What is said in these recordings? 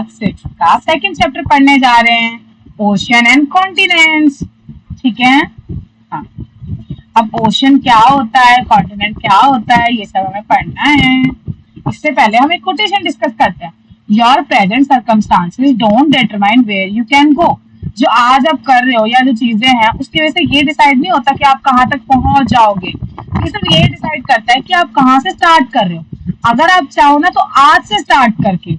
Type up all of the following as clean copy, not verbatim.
Class 6 का second chapter पढ़ने जा रहे हैं, ओशियन एंड कॉन्टिनेंट्स। ठीक है, हाँ। अब ओशियन क्या होता है, कॉन्टिनेंट क्या होता है, ये सब हमें पढ़ना है। इससे पहले हम एक कोटेशन डिस्कस करते हैं। Your present circumstances don't determine where you can go. जो आज आप कर रहे हो या जो चीजें हैं उसकी वजह से ये डिसाइड नहीं होता कि आप कहाँ तक पहुंच जाओगे। ये सिर्फ ये डिसाइड करता है कि आप कहाँ से स्टार्ट कर रहे हो। अगर आप चाहो ना तो आज से स्टार्ट करके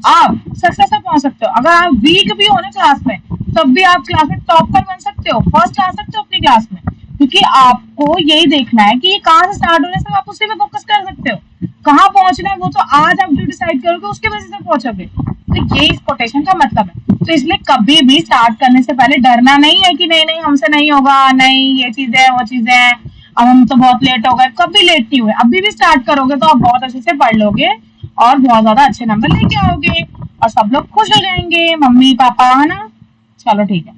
आप सक्सेस तक पहुंच सकते हो। अगर आप वीक भी हो ना क्लास में, तब भी आप क्लास में टॉपर बन सकते हो, फर्स्ट आ सकते हो अपनी क्लास में, क्योंकि आपको यही देखना है कि ये कहाँ से स्टार्ट होने से आप उसी पे फोकस कर सकते हो। कहाँ पहुंचना है वो तो आज आप जो डिसाइड करोगे उसके वजह से पहुंचोगे। तो ये इस कोटेशन का मतलब है। तो इसलिए कभी भी स्टार्ट करने से पहले डरना नहीं है कि नहीं नहीं हमसे नहीं होगा, नहीं ये चीजें है वो चीजें है, अब हम तो बहुत लेट हो गए। कभी लेट नहीं हुए, अभी भी स्टार्ट करोगे तो आप बहुत अच्छे से पढ़ लोगे और बहुत ज्यादा अच्छे नंबर लेके आओगे और सब लोग खुश हो जाएंगे, मम्मी पापा, है ना। चलो ठीक है,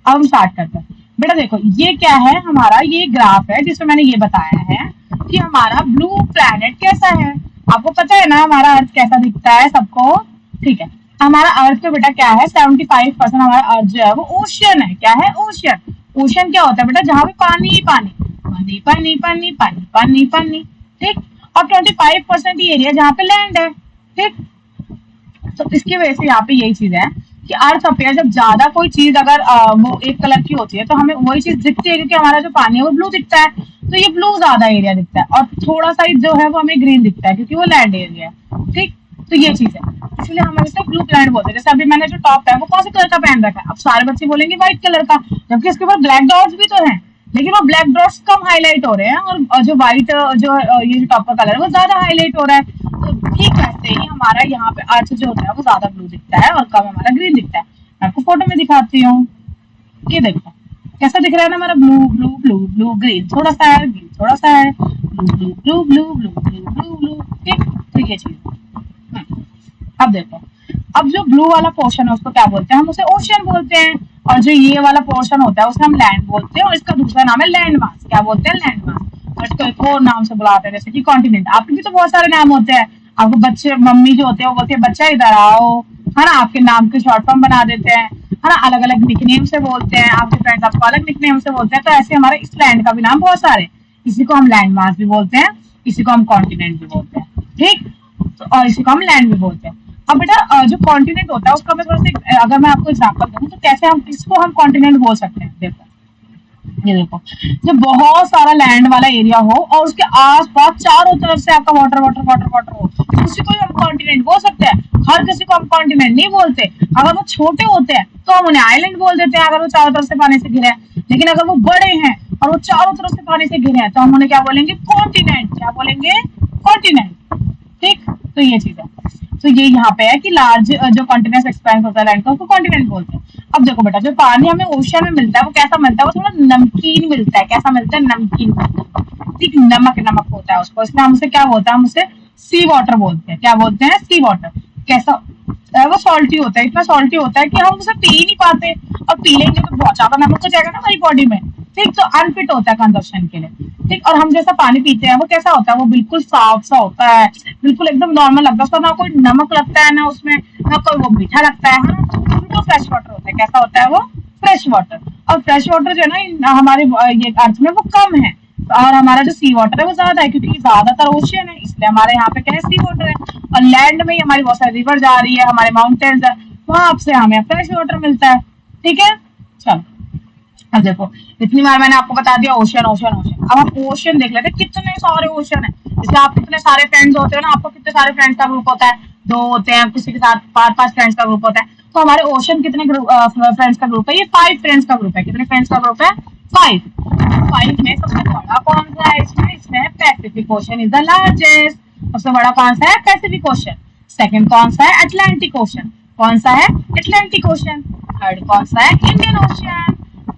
अब हम स्टार्ट करते हैं। बेटा देखो ये क्या है, हमारा ये ग्राफ है जिसमें मैंने ये बताया है कि हमारा ब्लू प्लैनेट कैसा है। आपको पता है ना हमारा अर्थ कैसा दिखता है सबको। ठीक है, हमारा अर्थ पे बेटा क्या है, 75% हमारा अर्थ जो है वो ओशियन है। क्या है, ओशियन। ओशियन क्या होता है बेटा, जहाँ पे पानी ही पानी, पानी पानी पानी पानी पानी पानी। ठीक, और 25% ही एरिया जहाँ पे लैंड है। ठीक, तो इसकी वजह से यहाँ पे यही चीज है कि अर्थ अपेयर, जब ज्यादा कोई चीज अगर वो एक कलर की होती है तो हमें वही चीज दिखती है, क्योंकि हमारा जो पानी है वो ब्लू दिखता है, तो ये ब्लू ज्यादा एरिया दिखता है, और थोड़ा सा जो है वो हमें ग्रीन दिखता है क्योंकि वो लैंड एरिया है। ठीक, तो ये चीज है, इसलिए हम इसे ब्लू प्लैनेट बोलते हैं। जैसे अभी मैंने जो टॉप है वो कौन से कलर का पहन रखा है, अब सारे बच्चे बोलेंगे व्हाइट कलर का, जबकि इसके ऊपर ब्लैक डॉट्स भी तो हैं, लेकिन वो ब्लैक डॉट्स कम हाईलाइट हो रहे हैं और जो व्हाइट जो ये जो टॉप का कलर है वो ज्यादा हाईलाइट हो रहा है। तो ठीक वैसे ही हमारा यहाँ पे अर्थ जो होता है वो ज्यादा ब्लू दिखता है और कम हमारा ग्रीन दिखता है। मैं आपको फोटो में दिखाती हूँ, ये देखो कैसा दिख रहा है ना हमारा, blue blue blue blue, green थोड़ा सा है, ग्रीन थोड़ा सा है, blue blue blue blue blue blue blue blue. ठीक, तो ये चीज। अब देखो, अब जो ब्लू वाला पोर्शन है उसको क्या बोलते हैं, हम उसे ओशियन बोलते हैं, और जो ये वाला पोर्शन होता है उसे हम लैंड बोलते हैं, और इसका दूसरा नाम है लैंड मास। क्या बोलते हैं, लैंड मास। और इसको एक और नाम से बुलाते हैं जैसे कि कॉन्टिनेंट। आपके भी तो बहुत सारे नाम होते हैं, आपको बच्चे मम्मी जो होते हैं वो बोलते हैं बच्चा इधर आओ, है ना, आपके नाम के शॉर्ट फॉर्म बना देते हैं, है ना, अलग अलग निकनेम से बोलते हैं, आपके फ्रेंड्स आपको अलग निकनेम से बोलते हैं। तो ऐसे हमारे इस लैंड का भी नाम बहुत सारे, इसी को हम लैंड मास भी बोलते हैं, इसी को हम कॉन्टिनेंट भी बोलते हैं। ठीक, तो और इसी को हम लैंड भी बोलते हैं। अब बेटा जो कॉन्टिनेंट होता है उसका मैं थोड़ा सा, अगर मैं आपको एग्जांपल दूं तो कैसे हम इसको हम कॉन्टिनेंट बोल सकते हैं। देखो ये देखो, जब बहुत सारा लैंड वाला एरिया हो और उसके आसपास चारों तरफ से आपका वाटर वाटर वाटर वाटर हो, तो उसी को हम कॉन्टिनेंट बोल सकते हैं। हर किसी को हम कॉन्टिनेंट नहीं बोलते। अगर वो छोटे होते हैं तो हम उन्हें आइलैंड बोल देते हैं, अगर वो चारों तरफ से पानी से घिरे हैं। लेकिन अगर वो बड़े हैं और वो चारों तरफ से पानी से घिरे हैं तो हम उन्हें क्या बोलेंगे, कॉन्टिनेंट। क्या बोलेंगे, कॉन्टिनेंट। ठीक, तो ये चीज है। तो ये यहाँ पे है कि लार्ज जो कॉन्टिनेंस एक्सपेंस होता है लैंड का उसको कॉन्टिनेंट बोलते हैं। अब देखो बेटा, जो पानी हमें ओशियन में मिलता है वो कैसा मिलता है, वो थोड़ा नमकीन मिलता है। कैसा मिलता है, नमकीन मिलता है। ठीक, नमक नमक होता है उसको, इसलिए हम उसे क्या बोलते हैं, हम उसे सी वाटर बोलते हैं। क्या बोलते हैं, सी वाटर। कैसा, वो सॉल्टी होता है, इतना सॉल्टी होता है कि हम उसे पी नहीं पाते, और पी लेंगे तो बहुत ज्यादा नमक हो जाएगा ना हमारी बॉडी में। ठीक, तो अनफिट होता है कंजप्शन के लिए। ठीक, और हम जैसा पानी पीते हैं वो कैसा होता है, वो बिल्कुल साफ सा होता है, बिल्कुल एकदम नॉर्मल लगता है, उसका ना कोई नमक लगता है ना उसमें, ना कोई वो मीठा लगता है ना, तो बिल्कुल फ्रेश वाटर होता है। कैसा होता है वो, फ्रेश वाटर। और फ्रेश वाटर जो है ना हमारे ये अर्थ में वो कम है, और हमारा जो सी वाटर है वो ज्यादा है, क्योंकि ज्यादातर ओशियन है, इसलिए हमारे यहाँ पे क्या है, सी वाटर है। और लैंड में ही हमारी बहुत सारी रिवर जा रही है, हमारे माउंटेन्स है, वहां से हमें फ्रेश वाटर मिलता है। ठीक है, चलो अब देखो, इतनी बार मैंने आपको बता दिया ओशियन ओशियन ओशियन। अब हम ओशियन देख लेते हैं, कितने सारे ओशियन है। जैसे आप कितने सारे फ्रेंड्स होते हो ना, आपको कितने सारे फ्रेंड्स का ग्रुप होता है, 2 होते हैं, किसी के साथ 5 फ्रेंड्स का ग्रुप होता है। तो हमारे ओशियन कितने फ्रेंड्स का ग्रुप है, ये 5 फ्रेंड्स का ग्रुप है। कितने फ्रेंड्स का ग्रुप है, 5। 5 में सबसे बड़ा कौन सा है, इसमें Pacific ocean is the largest. सबसे बड़ा कौन सा है, पैसिफिक ओशियन। सेकंड कौन सा है, अटलांटिक ओशियन। कौन सा है, अटलांटिक ओशियन। थर्ड कौन सा है, Indian ocean.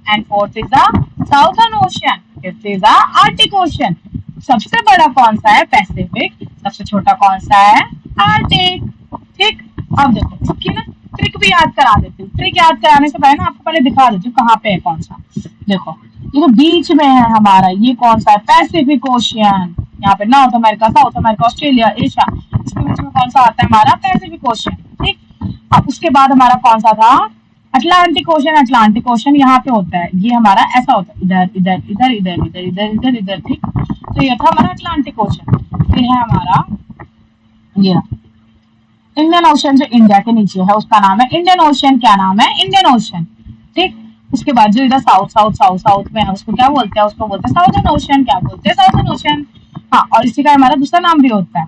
And fourth is the southern ocean. Fifth is the Arctic ocean. सबसे बड़ा कौन सा है, पैसिफिक। सबसे छोटा कौन सा है, आर्टिक। ठीक, अब देखो इसकी ना ट्रिक भी याद करा देती हूँ। ट्रिक याद कराने से पहले ना आपको पहले दिखा देती हूँ कहाँ पे है कौन सा। देखो ये तो बीच में है हमारा, ये कौन सा है, पैसिफिक ओशियन। यहाँ पे north America, South America, Australia, Asia, इसके बीच में कौन सा आता है हमारा, पैसिफिक ओशियन। ठीक, अब उसके बाद हमारा कौन सा था, अटलांटिक ओशन। अटलांटिक ओशन यहाँ पे होता है, ये हमारा ऐसा होता है, इधर इधर इधर इधर इधर इधर इधर इधर, ठीक। तो ये था हमारा अटलांटिक ओशन। फिर है हमारा ये इंडियन ओशन, जो इंडिया के नीचे है उसका नाम है इंडियन ओशन। क्या नाम है, इंडियन ओशन, ठीक। उसके बाद जो इधर साउथ साउथ साउथ साउथ में है उसको क्या बोलते हैं, उसको बोलते हैं साउथर्न ओशन। क्या बोलते हैं, साउथर्न ओशन। हाँ, और इसी का हमारा दूसरा नाम भी होता है,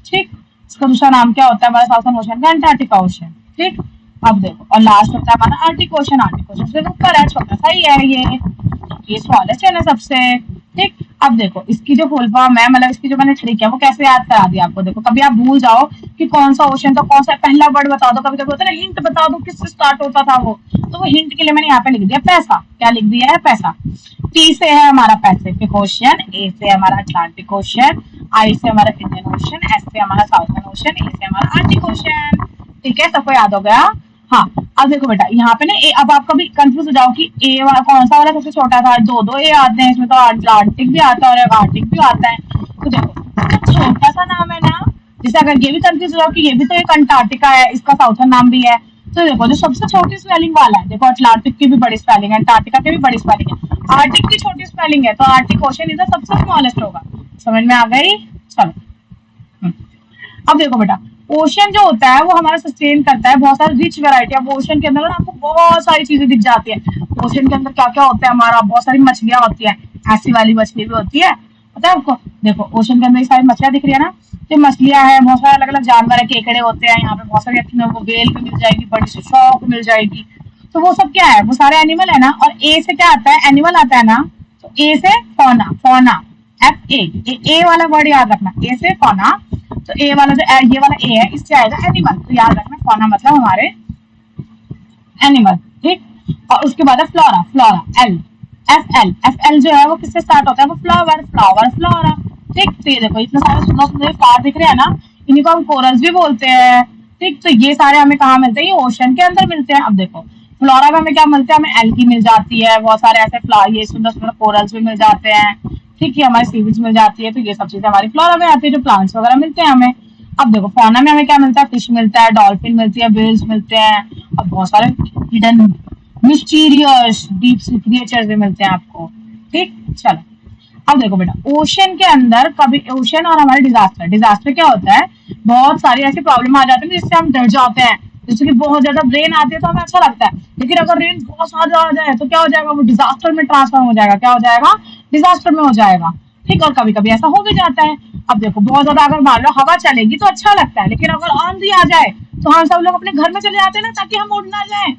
ठीक। इसका दूसरा नाम क्या होता है हमारा साउथर्न ओशन का, अंटार्कटिका ओशन, ठीक। अब देखो, और लास्ट होता है हमारा आर्टिक ओशन। आर्टिक ओशन से ऊपर है, छोटा सा ही है ये स्मॉलेस्ट है सबसे, ठीक। अब देखो इसकी जो फुल फॉर्म है, मतलब इसकी जो मैंने ट्रिक है वो कैसे याद करा दी आपको। देखो कभी आप भूल जाओ कि कौन सा ओशन था, कौन सा पहला वर्ड बता दो, कभी कभी होता है ना हिंट बता दो किससे स्टार्ट होता था वो, तो वो हिंट के लिए मैंने यहाँ पे लिख दिया पैसा। क्या लिख दिया है, पैसा। पी से है हमारा पैसिफिक ओशन, ए से हमारा अटलांटिक ओशन, आई से हमारा इंडियन ओशन, एस से हमारा साउथर्न ओशन, ए से हमारा आर्टिक ओशन, ठीक है। सबको याद हो गया। हाँ, अब देखो बेटा यहाँ पे ना अब आप कभी कंफ्यूज हो जाओ कि ए वाला कौन सा वाला सबसे छोटा था। दो ए आते हैं इसमें, तो अटलांटिक भी आता है और आर्टिक भी आता है। तो देखो छोटा सा नाम है ना, जैसे अगर ये भी कंफ्यूज हो जाओ कि ये भी तो एक अंटार्कटिका है, इसका साउथर्न नाम भी है, तो देखो जो सबसे छोटी स्पेलिंग वाला है, देखो अटलांटिक की भी बड़ी स्पेलिंग है, अंटार्कटिका की भी बड़ी स्पेलिंग है, आर्टिक की छोटी स्पेलिंग है, तो आर्टिक ओशन इधर सबसे स्मॉलेस्ट होगा। समझ में आ गई, चलो। अब देखो बेटा, ओशन जो होता है वो हमारा सस्टेन करता है बहुत सारी रिच वैरायटी। अब ओशन के अंदर ना आपको बहुत सारी चीजें दिख जाती है। ओशन के अंदर क्या क्या होता है हमारा, बहुत सारी मछलियां होती है, ऐसी वाली मछली भी होती है, पता है आपको। देखो ओशन के अंदर ये सारी मछलियां दिख रही है ना, ये मछलियां हैं, बहुत सारे अलग अलग जानवर है, केकड़े होते हैं यहाँ पे, बहुत सारी वो वेल भी मिल जाएगी, बड़ी सी शॉक मिल जाएगी। तो वो सब क्या है, वो सारे एनिमल है ना। और ए से क्या आता है, एनिमल आता है ना, तो ए से फौना, फौना एफ ए वाला वर्ड याद रखना, ए से फौना। तो ए वाला जो ये वाला ए है, इससे आएगा एनिमल, तो याद रखना फौना मतलब हमारे एनिमल, ठीक। और उसके बाद है flora, flora L F L जो है वो किससे स्टार्ट होता है, वो फ्लावर, फ्लावर फ्लोरा, ठीक। तो ये देखो इतने सारे सुंदर सुंदर फ्लावर दिख रहे हैं ना, इन्हीं को हम कोरल्स भी बोलते हैं, ठीक। तो ये सारे हमें कहाँ मिलते हैं, ये ओशन के अंदर मिलते हैं। अब देखो फ्लोरा में हमें क्या मिलता है, हमें एल्गी मिल जाती है, बहुत सारे ऐसे फ्लावर, ये सुंदर सुंदर कोरल्स भी मिल जाते हैं, ठीक है, हमारी सीवीड्स मिल जाती है। तो ये सब चीजें हमारी फ्लोरा में आती है, जो प्लांट्स वगैरह मिलते हैं हमें। अब देखो फौना में हमें क्या मिलता है, फिश मिलता है, डॉल्फिन मिलती है, व्हेल्स मिलते हैं, और बहुत सारे hidden mysterious deep sea creatures भी मिलते हैं आपको, ठीक। चलो अब देखो बेटा, ओशन के अंदर कभी ओशन और हमारे डिजास्टर, डिजास्टर क्या होता है, बहुत सारी ऐसी प्रॉब्लम आ जाती है जिससे हम डर जाते हैं। जैसे कि बहुत ज्यादा रेन आती है तो हमें अच्छा लगता है, लेकिन अगर रेन बहुत ज्यादा आ जाए तो क्या हो जाएगा, वो डिजास्टर में ट्रांसफॉर्म हो जाएगा। क्या हो जाएगा, डिजास्टर में हो जाएगा, ठीक। और कभी कभी ऐसा हो भी जाता है। अब देखो बहुत ज्यादा अगर मान लो हवा चलेगी तो अच्छा लगता है, लेकिन अगर आंधी आ जाए तो हम सब लोग अपने घर में चले जाते हैं ना, ताकि हम उड़ ना जाए,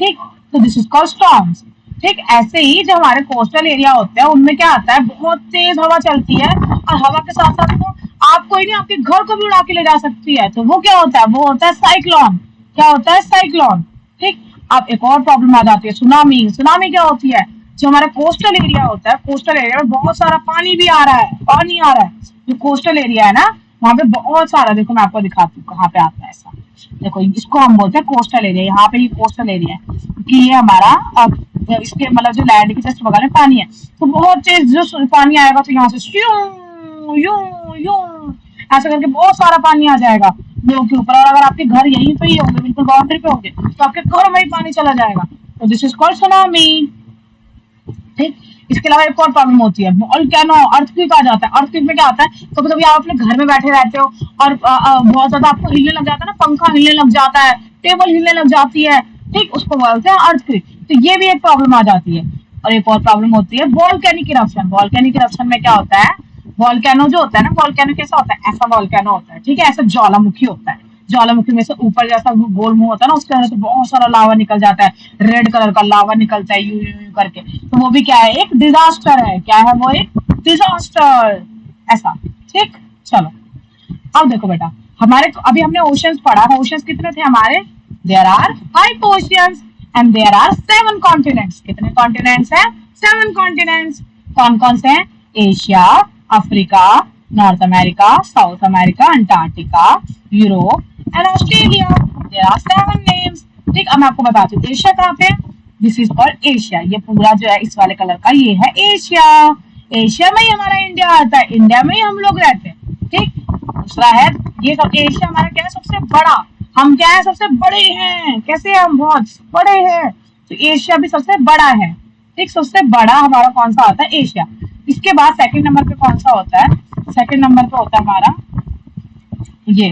ठीक। तो दिस इज कॉल्ड स्टॉर्म्स, ठीक। ऐसे ही जो हमारे कोस्टल एरिया होते हैं उनमें क्या आता है, बहुत तेज हवा चलती है, और हवा के साथ साथ वो आपको ही नहीं आपके घर को भी उड़ा के ले जा सकती है। तो वो क्या होता है, वो होता है साइक्लोन। क्या होता है, साइक्लोन, ठीक। अब एक और प्रॉब्लम आ जाती है, सुनामी। सुनामी क्या होती है, जो हमारा कोस्टल एरिया होता है, कोस्टल एरिया में बहुत सारा पानी भी आ रहा है, पानी आ रहा है, जो कोस्टल एरिया है ना वहां पे बहुत सारा, देखो मैं आपको दिखाती हूँ कहाँ पे आता है ऐसा। देखो इसको हम बोलते हैं कोस्टल एरिया, यहाँ पे ये कोस्टल एरिया है, क्योंकि ये हमारा इसके मतलब जो लैंड के जस्ट बगल में पानी है, तो बहुत तेज जो पानी आएगा तो यहाँ से यूं यूं यूं ऐसा करके बहुत सारा पानी आ जाएगा लोगों के ऊपर। और अगर आपके घर यहीं पे ही होंगे, बिल्कुल बाउंड्री पे होंगे, तो आपके घर में ही पानी चला जाएगा। तो दिस इज कॉल्ड सुनामी, ठीक। इसके अलावा एक और प्रॉब्लम होती है, वोल्केनो, अर्थक्वेक आ जाता है। अर्थक्वेक में क्या होता है, कभी कभी आप अपने घर में बैठे रहते हो और बहुत ज्यादा आपको हिलने लग जाता है ना, पंखा हिलने लग जाता है, टेबल हिलने लग जाती है, ठीक, उसको बोलते हैं अर्थक्वेक। तो ये भी एक प्रॉब्लम आ जाती है। और एक और प्रॉब्लम होती है वोल्केनिक इरप्शन। वोल्केनिक इरप्शन में क्या होता है, वोल्केनो जो होता है ना, वोल्केनो कैसा होता है, ऐसा वोल्केनो होता है, ठीक है, ऐसा ज्वालामुखी होता है। ज्वालामुखी में से ऊपर जैसा गोल मुंह होता है ना, उसके अंदर से बहुत सारा लावा निकल जाता है, रेड कलर का लावा निकलता है, यूं यूं करके। तो वो भी क्या है, एक डिजास्टर है। क्या है वो, एक डिजास्टर, ऐसा, ठीक। चलो अब देखो बेटा, हमारे अभी हमने ओशंस पढ़ा। ओशंस कितने थे हमारे, there are 5 oceans and there are 7 continents. कितने कॉन्टिनेंट्स हैं, 7 कॉन्टिनेंट्स। कौन कौन से हैं, Asia, Africa, North America, South America, Antarctica, Europe and Australia. There are 7 names, ठीक। अब मैं आपको बताती हूँ एशिया कहाँ पे, दिस इज कॉल्ड एशिया। ये पूरा जो है इस वाले कलर का, ये है एशिया। एशिया में ही हमारा इंडिया आता है, इंडिया में ही हम लोग रहते हैं, ठीक। दूसरा है ये सब, एशिया हमारा क्या है, सबसे बड़ा हम क्या है, सबसे बड़े हैं। कैसे हम बहुत बड़े हैं, तो एशिया भी सबसे बड़ा है। ठीक, सबसे बड़ा हमारा कौन सा होता है, एशिया। इसके बाद सेकंड नंबर पे कौन सा होता है, सेकंड नंबर पे होता है हमारा ये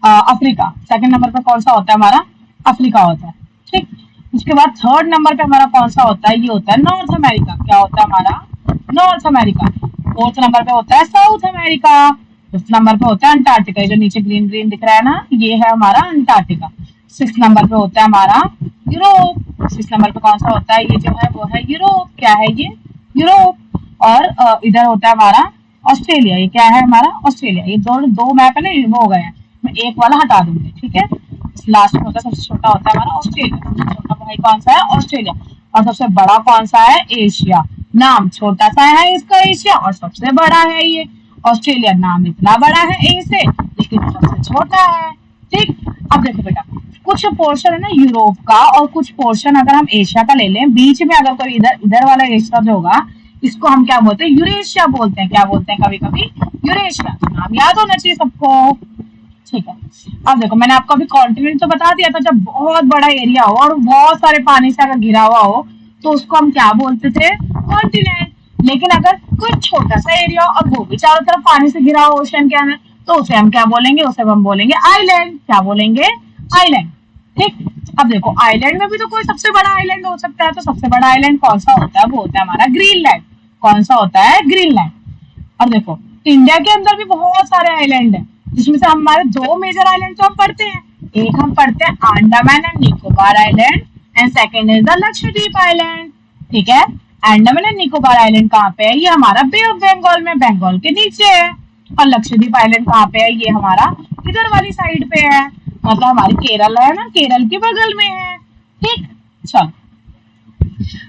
अफ्रीका। सेकंड नंबर पे कौन सा होता है हमारा, अफ्रीका होता है। ठीक, उसके बाद थर्ड नंबर पे हमारा कौन सा होता है, ये होता है नॉर्थ अमेरिका। क्या होता है हमारा, नॉर्थ अमेरिका। फोर्थ नंबर पे होता है साउथ अमेरिका। फिफ्थ नंबर पे होता है अंटार्कटिका, जो नीचे ग्रीन ग्रीन दिख रहा है ना, ये है हमारा अंटार्कटिका। सिक्स नंबर पे होता है हमारा यूरोप। सिक्स नंबर पे कौन सा होता है, ये जो है वो है यूरोप। क्या है ये, यूरोप। और इधर होता है हमारा ऑस्ट्रेलिया। ये क्या है हमारा, ऑस्ट्रेलिया। ये दो दो मैप है ना, वो हो गए हैं, मैं एक वाला हटा दूंगी। ठीक है, लास्ट में होता है, सबसे छोटा होता है हमारा ऑस्ट्रेलिया। सबसे छोटा भाई कौन सा है, ऑस्ट्रेलिया। और सबसे बड़ा कौन सा है, एशिया। नाम छोटा सा है इसका एशिया, और सबसे बड़ा है ये ऑस्ट्रेलिया। नाम इतना बड़ा है ए से, लेकिन सबसे छोटा है। ठीक, अब देखो बेटा, कुछ पोर्शन है ना यूरोप का, और कुछ पोर्शन अगर हम एशिया का ले लें, बीच में अगर कोई इधर इधर वाला एशिया जो होगा, इसको हम क्या बोलते हैं, यूरेशिया बोलते हैं। क्या बोलते हैं, कभी कभी यूरेशिया। नाम याद होना चाहिए सबको। ठीक है, अब देखो, मैंने आपको अभी कॉन्टिनेंट तो बता दिया था। जब बहुत बड़ा एरिया हो और बहुत सारे पानी से अगर घिरा हुआ हो, तो उसको हम क्या बोलते थे, कॉन्टिनेंट। लेकिन अगर कोई छोटा सा एरिया हो और वो भी चारों तरफ पानी से घिरा हो ओशन के अंदर, तो उसे हम क्या बोलेंगे, उसे हम बोलेंगे आइलैंड। क्या बोलेंगे, आइलैंड। ठीक, अब देखो, आइलैंड में भी तो कोई सबसे बड़ा आइलैंड हो सकता है। तो सबसे बड़ा आइलैंड कौन सा होता है, वो होता है हमारा ग्रीनलैंड। कौन सा होता है, ग्रीनलैंड। और देखो, इंडिया के अंदर भी बहुत सारे आइलैंड हैं, जिसमें से हमारे दो मेजर आइलैंड तो हम पढ़ते हैं। एक हम पढ़ते हैं Andaman and Nicobar island, and second is the Lakshadweep island. ठीक है, अंडमान एंड निकोबार आइलैंड कहाँ पे है, ये हमारा बे ऑफ बंगाल में, बंगाल के नीचे है। और लक्षद्वीप आइलैंड कहाँ पे है, ये हमारा इधर वाली साइड पे है, मतलब हमारी केरल है ना, केरल के बगल में है। ठीक, चलो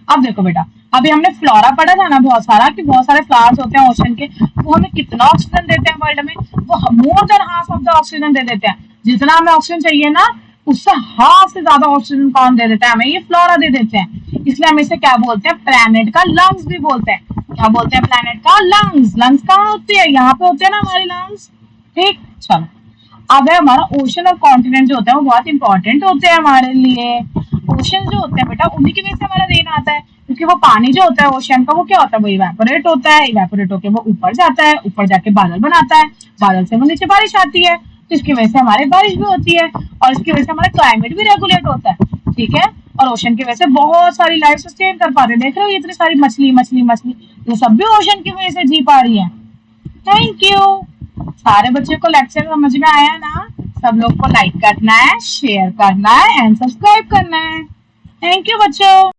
अब देखो बेटा, अभी हमने फ्लोरा पढ़ा था ना बहुत सारा, कि बहुत सारे फ्लावर्स होते हैं ओशन के। वो हमें कितना ऑक्सीजन देते हैं वर्ल्ड में, वो more than half of the oxygen दे देते हैं। जितना हमें ऑक्सीजन चाहिए ना, उससे हाफ से ज्यादा ऑक्सीजन कौन दे देता है हमें, ये फ्लोरा दे देते हैं। इसलिए हम इसे क्या बोलते हैं, प्लैनेट का लंग्स भी बोलते हैं। क्या बोलते हैं, प्लैनेट का लंग्स। लंग्स कहाँ होती है, यहाँ पे होते हैं ना हमारे लंग्स। ठीक, चलो अब है हमारा ओशन और कॉन्टिनेंट जो होता है, वो बहुत इंपॉर्टेंट होते हैं हमारे लिए। ओशन जो होते हैं बेटा, उन्हीं की वजह से हमारा रेन आता है, क्योंकि वो पानी जो होता है ओशन का, वो क्या होता है, वो इवेपोरेट होता है। इवेपोरेट होकर वो ऊपर जाता है, ऊपर जाके बादल बनाता है, बादल से वो नीचे बारिश आती है, तो इसकी वजह से हमारे बारिश भी होती है, और इसकी वजह से हमारा क्लाइमेट भी रेगुलेट होता है। ठीक है, और ओशन की वजह से बहुत सारी लाइफ सस्टेन कर पाते हैं। देख रहे हो इतनी सारी मछली मछली मछली, ये सब भी ओशन की वजह से जी पा रही है। Thank you. सारे बच्चों को लेक्चर समझ में आया ना? सब लोग को लाइक करना है, शेयर करना है एंड सब्सक्राइब करना है। थैंक यू बच्चों।